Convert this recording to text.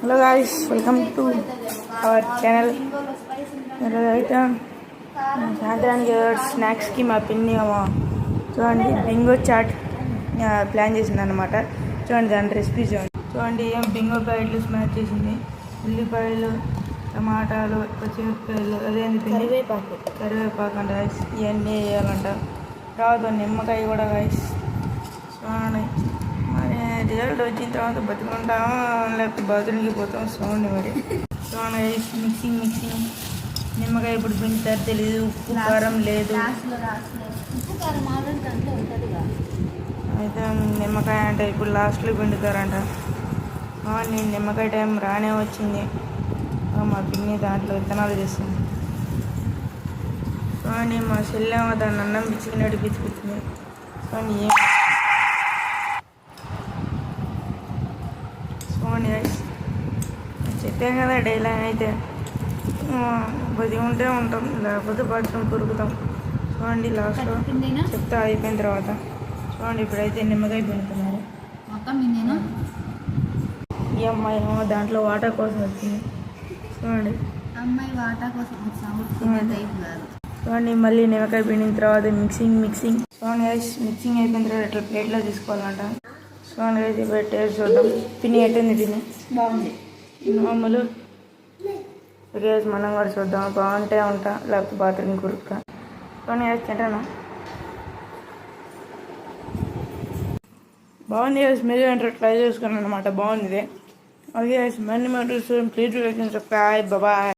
Hello guys, welcome to our channel. ఈరోజైతే సాయంత్రానికి స్నాక్స్కి మా పిన్ని చూడండి బింగో చాట్ ప్లాన్ చేసింది అనమాట. చూడండి దాని రెసిపీ చూడండి ఏం బింగో ప్యాకెట్లు స్మాష్ చేసింది. ఉల్లిపాయలు, టమాటాలు, పచ్చిమిరపకాయలు, అదేంటి కరివేపాకు అంట గాయస్. ఇవన్నీ వేయాలంట. తర్వాత నిమ్మకాయ కూడా గాయస్. చూడండి మరి రిజల్ట్ వచ్చిన తర్వాత బతుకుంటామో లేకపోతే బాత్రూమ్కి పోతాం. చూడండి మరి చూడండి మిక్సింగ్ నిమ్మకాయ ఇప్పుడు పిండుతారు తెలీదు. ఉప్పు కారం లేదు. అయితే నిమ్మకాయ అంటే ఇప్పుడు లాస్ట్లో పిండుతారంట. నేను నిమ్మకాయ టైం రానే వచ్చింది. మా పిన్ని దాంట్లో విత్తనాలు చేస్తుంది. చూడండి మా చెల్లెమ్మ దాన్ని అన్నం పిచ్చికినట్టు పిచ్చిపిచ్చింది. చూడండి చూడండి చెప్పాం కదా డైలీ అయితే బతి ఉంటే ఉంటాం, లేకపోతే బాత్రూమ్ కొరుకుతాం. చూడండి లాస్ట్లో చెప్తా అయిపోయిన తర్వాత. చూడండి ఇప్పుడైతే నిమ్మకాయ పిండుతున్నారు. ఈ అమ్మాయి దాంట్లో వాటర్ కోసం వచ్చింది. చూడండి అమ్మాయి వాటర్ కోసం చూడండి మళ్ళీ నిమ్మకాయ పిండిన తర్వాత మిక్సింగ్. చూడండి మిక్సింగ్ అయిపోయిన తర్వాత ఇట్లా ప్లేట్లో తీసుకోవాలంట. చూడండి ఇప్పుడు టేస్ట్ చూద్దాం. పిన్ని ఎట్టింది? పిన్ని బాగుంది. మామూలు రియాజ్ మనం కూడా చూద్దాం. బాగుంటే ఉంటా, లేకపోతే బాత్రూమ్ కురుకుతా. చూడండి తింటాను. బాగుంది. మీరు అంటే ట్రై చేసుకున్నాను అనమాట. బాగుంది. అది మళ్ళీ ప్లీజ్ సబ్స్క్రైబ్. బాయ్.